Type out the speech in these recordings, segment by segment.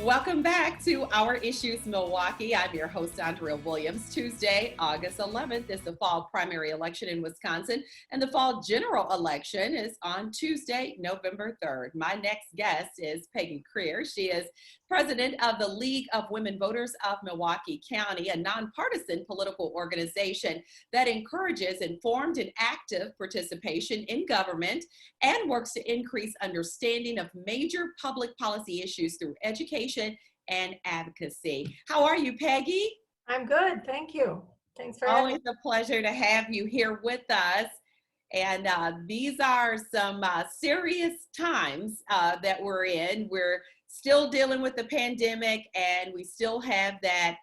Welcome back to Our Issues Milwaukee. I'm your host, Andrea Williams. Tuesday, August 11th is the fall primary election in Wisconsin, and the fall general election is on Tuesday, November 3rd. My next guest is Peggy Creer. She is president of the League of Women Voters of Milwaukee County, a nonpartisan political organization that encourages informed and active participation in government and works to increase understanding of major public policy issues through education and advocacy. How are you, Peggy? I'm good, thank you. Thanks for having me. Always a pleasure to have you here with us. And these are some serious times that we're in. We're still dealing with the pandemic, and we still have that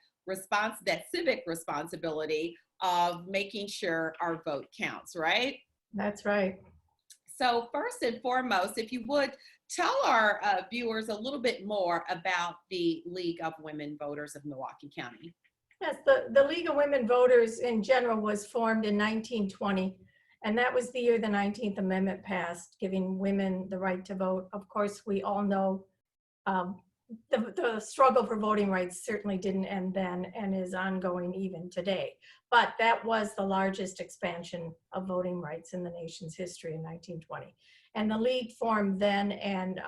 civic responsibility of making sure our vote counts, right? That's right. So first and foremost, if you would tell our viewers a little bit more about the League of Women Voters of Milwaukee County. Yes, the League of Women Voters in general was formed in 1920, and that was the year the 19th Amendment passed, giving women the right to vote. Of course, we all know the struggle for voting rights certainly didn't end then and is ongoing even today. But that was the largest expansion of voting rights in the nation's history in 1920. And the league formed then, and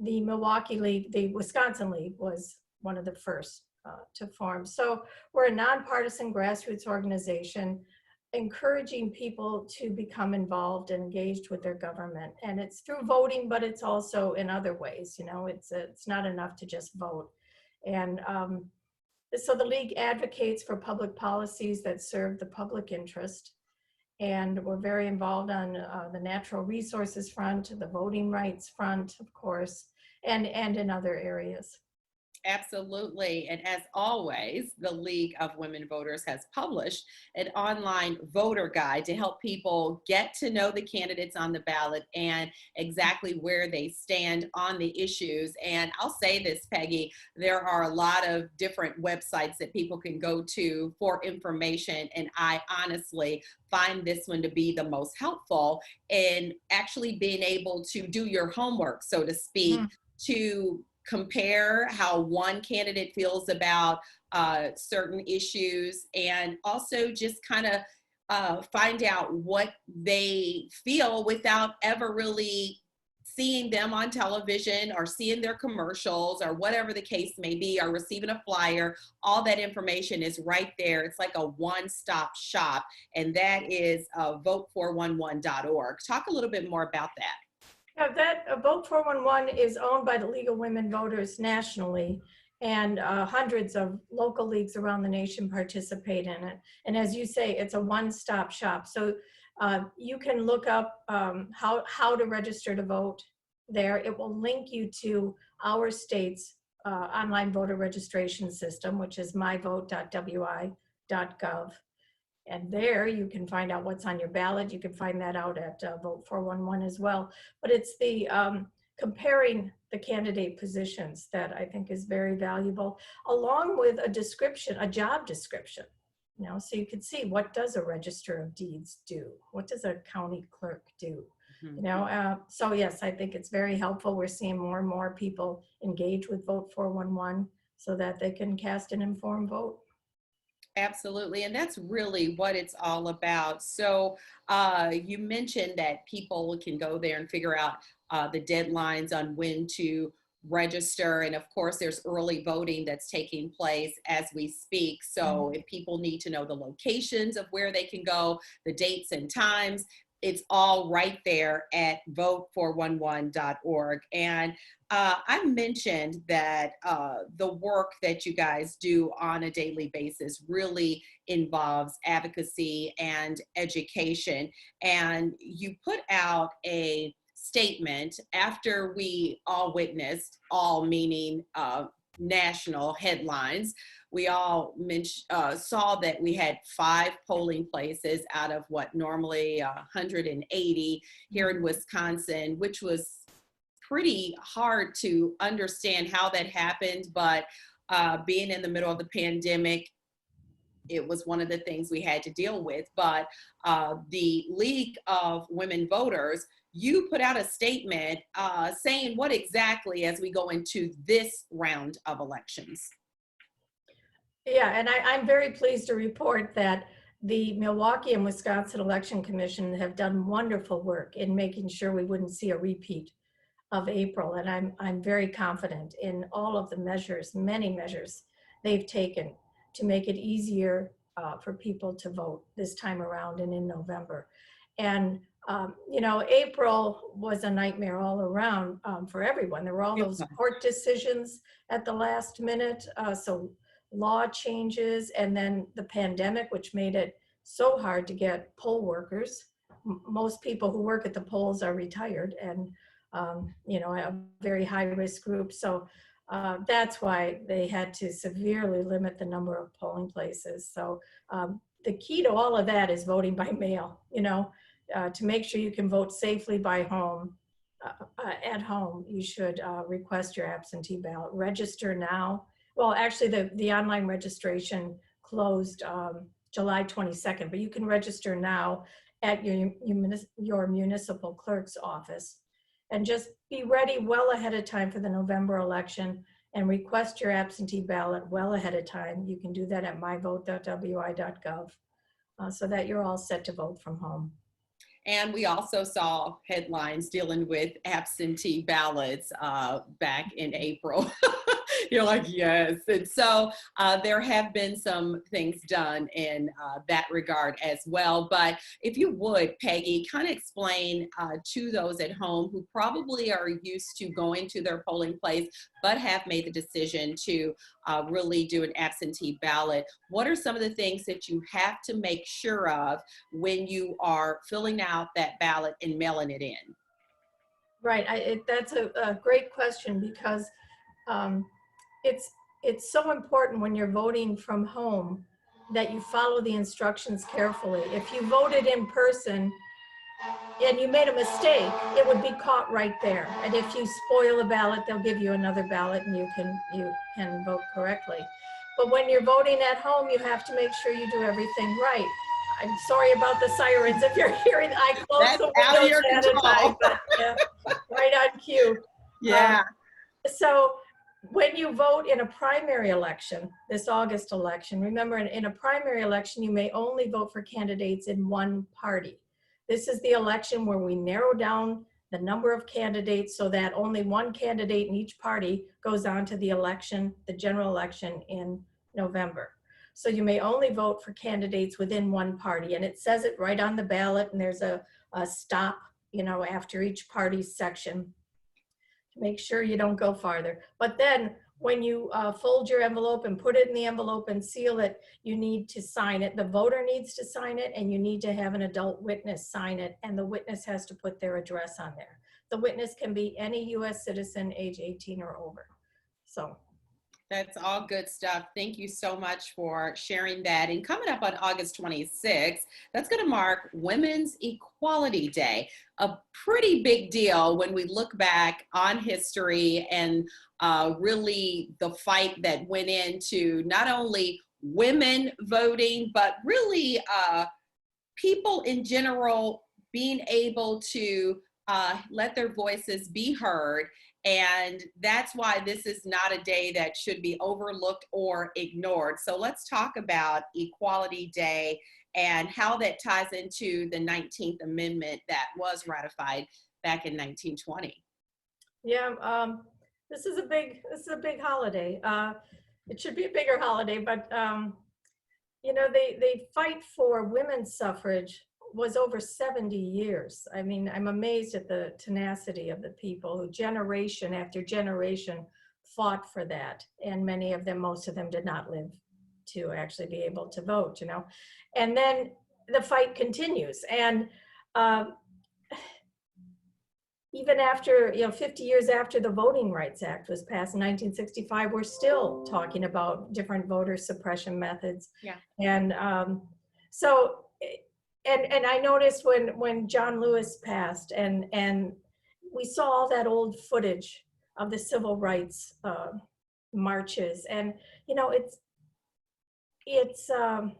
the Milwaukee League, the Wisconsin League was one of the first to form. So we're a nonpartisan grassroots organization encouraging people to become involved and engaged with their government. And it's through voting, but it's also in other ways. You know, it's not enough to just vote. And so the league advocates for public policies that serve the public interest. And we're very involved on the natural resources front, the voting rights front, of course, and in other areas. Absolutely. And as always, the League of Women Voters has published an online voter guide to help people get to know the candidates on the ballot and exactly where they stand on the issues. And I'll say this, Peggy, there are a lot of different websites that people can go to for information. And I honestly find this one to be the most helpful in actually being able to do your homework, so to speak, to compare how one candidate feels about certain issues, and also just kind of find out what they feel without ever really seeing them on television or seeing their commercials or whatever the case may be, or receiving a flyer. All that information is right there. It's like a one-stop shop, and that is vote411.org. Talk a little bit more about that. Yeah, that Vote 411 is owned by the League of Women Voters nationally, and hundreds of local leagues around the nation participate in it. And as you say, it's a one-stop shop. So you can look up how to register to vote there. It will link you to our state's online voter registration system, which is myvote.wi.gov. And there you can find out what's on your ballot. You can find that out at Vote 411 as well. But it's the comparing the candidate positions that I think is very valuable, along with a description, a job description. You know, so you can see, what does a register of deeds do? What does a county clerk do? You know, so yes, I think it's very helpful. We're seeing more and more people engage with Vote 411 so that they can cast an informed vote. Absolutely. And that's really what it's all about. So you mentioned that people can go there and figure out the deadlines on when to register. And of course, there's early voting that's taking place as we speak. So if people need to know the locations of where they can go, the dates and times, it's all right there at vote411.org. And I mentioned that the work that you guys do on a daily basis really involves advocacy and education. And you put out a statement after we all witnessed, all meaning national headlines. We all saw that we had 5 polling places out of what normally 180 here in Wisconsin, which was pretty hard to understand how that happened. But being in the middle of the pandemic, it was one of the things we had to deal with. But the League of Women Voters, you put out a statement saying what exactly as we go into this round of elections. Yeah, and I'm very pleased to report that the Milwaukee and Wisconsin Election Commission have done wonderful work in making sure we wouldn't see a repeat of April. And I'm very confident in all of the measures, many measures they've taken to make it easier for people to vote this time around and in November. And you know, April was a nightmare all around for everyone. There were all those court decisions at the last minute. So law changes, and then the pandemic, which made it so hard to get poll workers. Most people who work at the polls are retired and, you know, a very high risk group. So that's why they had to severely limit the number of polling places. So the key to all of that is voting by mail, you know, to make sure you can vote safely by home. At home, you should request your absentee ballot. Register now. Well, actually, the online registration closed July 22nd, but you can register now at your municipal clerk's office. And just be ready well ahead of time for the November election and request your absentee ballot well ahead of time. You can do that at myvote.wi.gov so that you're all set to vote from home. And we also saw headlines dealing with absentee ballots back in April. You're like, yes. And so there have been some things done in that regard as well. But if you would, Peggy, kind of explain to those at home who probably are used to going to their polling place, but have made the decision to really do an absentee ballot. What are some of the things that you have to make sure of when you are filling out that ballot and mailing it in? Right. That's a great question because it's so important when you're voting from home that you follow the instructions carefully. If you voted in person and you made a mistake, it would be caught right there. And if you spoil a ballot, they'll give you another ballot and you can vote correctly. But when you're voting at home, you have to make sure you do everything right. I'm sorry about the sirens. If you're hearing, I closed the windows out of your at a time, but yeah, right on cue. Yeah. So when you vote in a primary election, this August election, remember in a primary election, you may only vote for candidates in one party. This is the election where we narrow down the number of candidates so that only one candidate in each party goes on to the election, the general election in November. So you may only vote for candidates within one party, and it says it right on the ballot, and there's a stop, you know, after each party's section. Make sure you don't go farther. But then when you fold your envelope and put it in the envelope and seal it, you need to sign it. The voter needs to sign it, and you need to have an adult witness sign it, and the witness has to put their address on there. The witness can be any US citizen age 18 or over. So that's all good stuff. Thank you so much for sharing that. And coming up on August 26th, that's going to mark Women's Equality Day, a pretty big deal when we look back on history and really the fight that went into not only women voting, but really people in general being able to let their voices be heard. And that's why this is not a day that should be overlooked or ignored. So let's talk about Equality Day and how that ties into the 19th Amendment that was ratified back in 1920. yeah, this is a big holiday. It should be a bigger holiday, but you know, they fight for women's suffrage was over 70 years. I mean, I'm amazed at the tenacity of the people who generation after generation fought for that. And many of them, most of them did not live to actually be able to vote, you know. And then the fight continues. And even after, you know, 50 years after the Voting Rights Act was passed in 1965, we're still talking about different voter suppression methods. Yeah. And so, and I noticed when John Lewis passed and we saw all that old footage of the civil rights marches, and you know, it's um,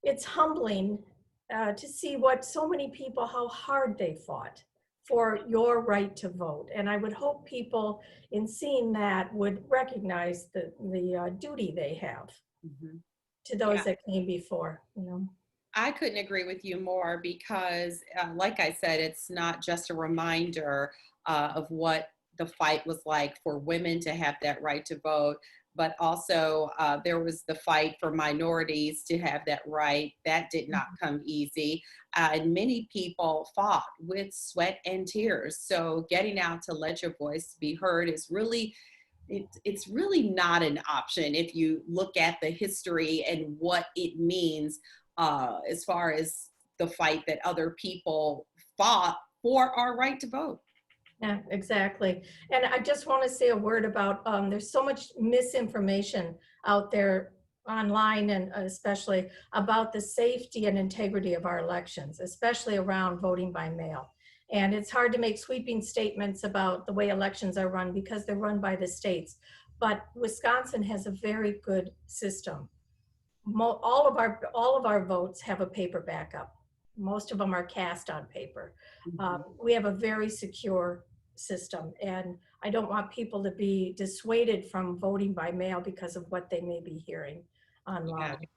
it's humbling to see what so many people, how hard they fought for your right to vote. And I would hope people in seeing that would recognize the duty they have Mhm. to those Yeah. that came before, you know. I couldn't agree with you more because, like I said, it's not just a reminder of what the fight was like for women to have that right to vote, but also there was the fight for minorities to have that right. That did not come easy. And many people fought with sweat and tears. So getting out to let your voice be heard is really it's really not an option if you look at the history and what it means as far as the fight that other people fought for our right to vote. Yeah, exactly. And I just want to say a word about there's so much misinformation out there online and especially about the safety and integrity of our elections, especially around voting by mail. And it's hard to make sweeping statements about the way elections are run because they're run by the states. But Wisconsin has a very good system. All of our votes have a paper backup. Most of them are cast on paper. Mhm. We have a very secure system, and I don't want people to be dissuaded from voting by mail because of what they may be hearing Yeah. online.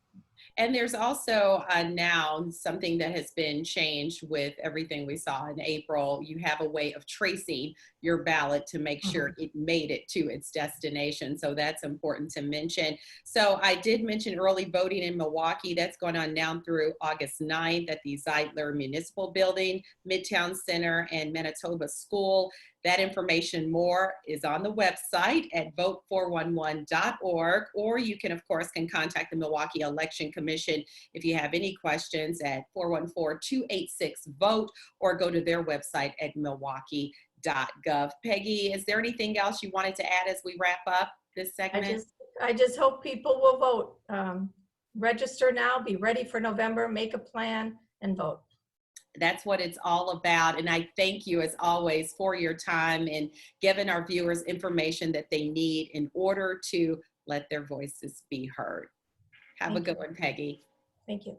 And there's also now something that has been changed with everything we saw in April. You have a way of tracing your ballot to make sure Mhm. it made it to its destination. So that's important to mention. So I did mention early voting in Milwaukee. That's going on now through August 9th at the Zeidler Municipal Building, Midtown Center, and Manitoba School. That information more is on the website at vote411.org, or you can, of course, can contact the Milwaukee Election Commission if you have any questions at 414-286-VOTE, or go to their website at milwaukee.gov. Peggy, is there anything else you wanted to add as we wrap up this I segment? just, I just hope people will vote. Register now, be ready for November, make a plan, and vote. That's what it's all about. And I thank you, as always, for your time and giving our viewers information that they need in order to let their voices be heard. Have a Thank good you. one, Peggy. Thank you.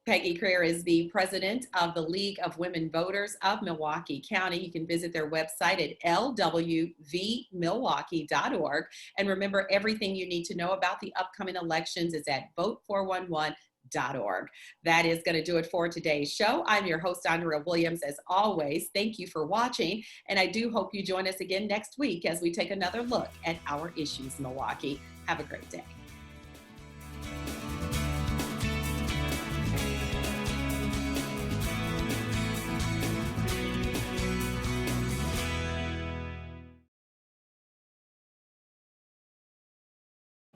Peggy Creer is the president of the League of Women Voters of Milwaukee County. You can visit their website at lwvmilwaukee.org. And remember, everything you need to know about the upcoming elections is at vote411.org. That is going to do it for today's show. I'm your host, Andrea Williams. As always, thank you for watching. And I do hope you join us again next week as we take another look at our issues, Milwaukee. Have a great day.